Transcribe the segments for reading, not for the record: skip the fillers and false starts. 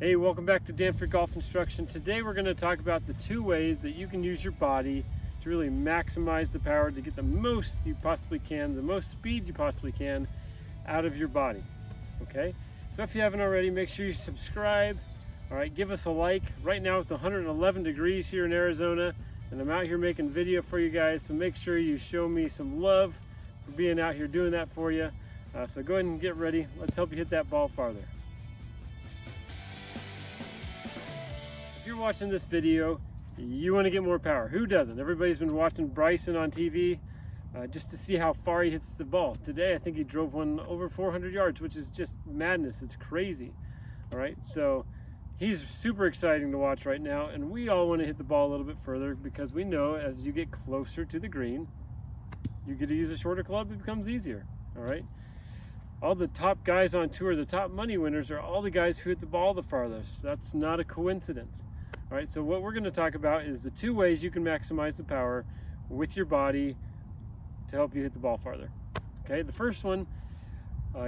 Hey, welcome back to Danford Golf Instruction. Today we're going to talk about the two ways that you can use your body to really maximize the power to get the most you possibly can, the most speed you possibly can out of your body. Okay, so if you haven't already, make sure you subscribe. All right, give us a like. Right now it's 111 degrees here in Arizona, and I'm out here making video for you guys, so make sure you show me some love for being out here doing that for you. So go ahead and get ready. Let's help you hit that ball farther. If you're watching this video, you want to get more power. Who doesn't? Everybody's been watching Bryson on TV just to see how far he hits the ball. Today, I think he drove one over 400 yards, which is just madness. It's crazy. All right, so he's super exciting to watch right now, and we all want to hit the ball a little bit further because we know as you get closer to the green, you get to use a shorter club, it becomes easier. All right. All the top guys on tour, the top money winners, are all the guys who hit the ball the farthest. That's not a coincidence. All right, so what we're going to talk about is the two ways you can maximize the power with your body to help you hit the ball farther. Okay, the first one,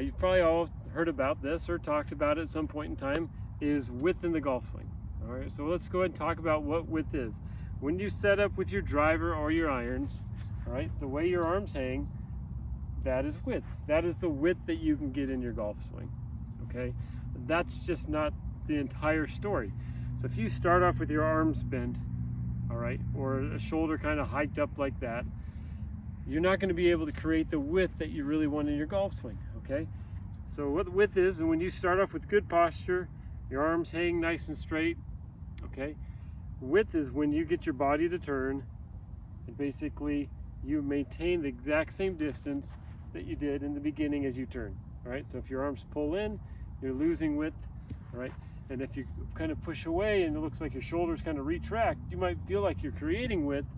you've probably all heard about this or talked about it at some point in time, is width in the golf swing. All right, so let's go ahead and talk about what width is. When you set up with your driver or your irons, all right, the way your arms hang, that is width. That is the width that you can get in your golf swing. Okay, that's just not the entire story. So if you start off with your arms bent, all right, or a shoulder kind of hiked up like that, you're not going to be able to create the width that you really want in your golf swing. Okay, so what width is, and when you start off with good posture, your arms hang nice and straight. Okay, width is when you get your body to turn, and basically you maintain the exact same distance that you did in the beginning as you turn. All right, so if your arms pull in, you're losing width. All right, and if you kind of push away and it looks like your shoulders kind of retract, you might feel like you're creating width.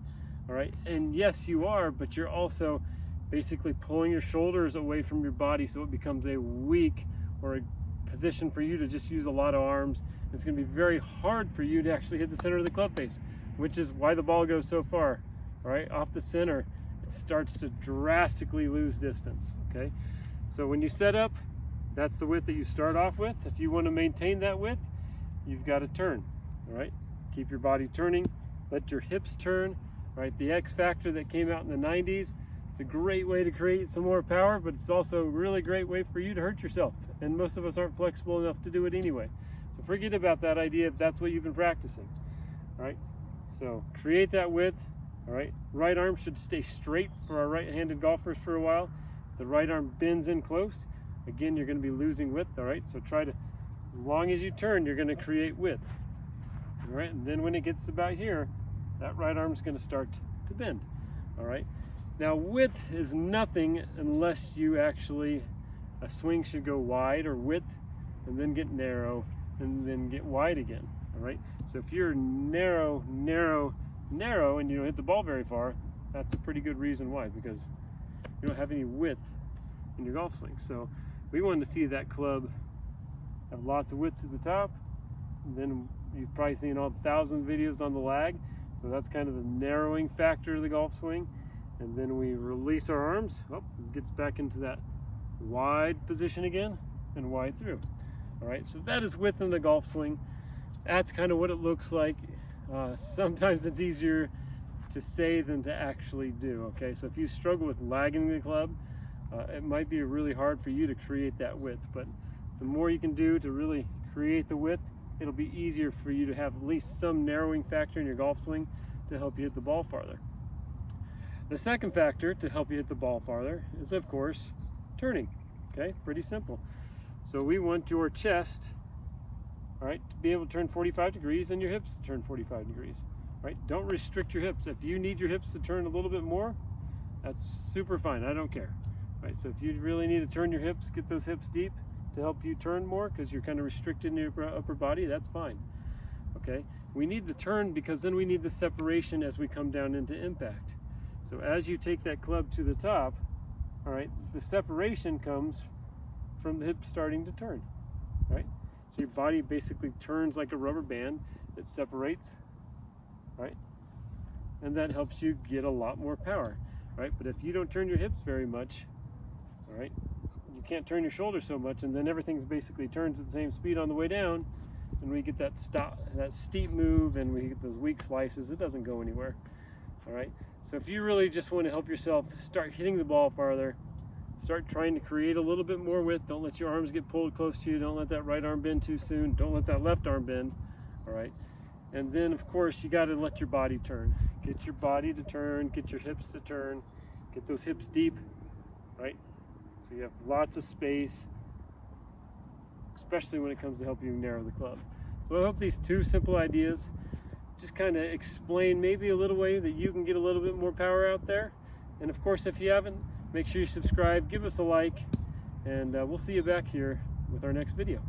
All right, and yes, you are, but you're also basically pulling your shoulders away from your body, so it becomes a weak or a position for you to just use a lot of arms. It's going to be very hard for you to actually hit the center of the club face, which is why the ball goes so far. All right, off the center, it starts to drastically lose distance. Okay, so when you set up, that's the width that you start off with. If you want to maintain that width, you've got to turn. All right, keep your body turning, let your hips turn. All right, the X factor that came out in the 90s, it's a great way to create some more power, but it's also a really great way for you to hurt yourself, and most of us aren't flexible enough to do it anyway. So forget about that idea if that's what you've been practicing. All right, so create that width. All right, right arm should stay straight for our right-handed golfers for a while. The right arm bends in close. Again, you're going to be losing width. All right, so try to, as long as you turn, you're going to create width. All right, and then when it gets about here, that right arm is going to start to bend. All right, now width is nothing unless you actually, a swing should go wide or width and then get narrow and then get wide again. All right, so if you're narrow and you don't hit the ball very far, that's a pretty good reason why, because you don't have any width in your golf swing. So we want to see that club have lots of width to the top, and then you've probably seen all 1,000 videos on the lag, so that's kind of the narrowing factor of the golf swing. And then we release our arms, it gets back into that wide position again and wide through. All right, so that is width in the golf swing. That's kind of what it looks like. Sometimes it's easier to say than to actually do. Okay, so if you struggle with lagging the club, it might be really hard for you to create that width, but the more you can do to really create the width, it'll be easier for you to have at least some narrowing factor in your golf swing to help you hit the ball farther. The second factor to help you hit the ball farther is, of course, turning. Okay, pretty simple. So we want your chest, all right, to be able to turn 45 degrees and your hips to turn 45 degrees. Right? Don't restrict your hips. If you need your hips to turn a little bit more, that's super fine. I don't care. Right? So if you really need to turn your hips, get those hips deep to help you turn more because you're kind of restricted in your upper body, that's fine. Okay? We need the turn because then we need the separation as we come down into impact. So as you take that club to the top, all right, the separation comes from the hips starting to turn. Right? So your body basically turns like a rubber band that separates. Right? And that helps you get a lot more power, right? But if you don't turn your hips very much, all right, you can't turn your shoulders so much, and then everything basically turns at the same speed on the way down, and we get that steep move and we get those weak slices, it doesn't go anywhere. All right, so if you really just want to help yourself start hitting the ball farther, start trying to create a little bit more width. Don't let your arms get pulled close to you. Don't let that right arm bend too soon. Don't let that left arm bend. All right, and then of course you got to let your body turn. Get your body to turn, get your hips to turn, get those hips deep, right? So you have lots of space, especially when it comes to helping you narrow the club. So I hope these two simple ideas just kind of explain maybe a little way that you can get a little bit more power out there. And of course, if you haven't, make sure you subscribe, give us a like, and we'll see you back here with our next video.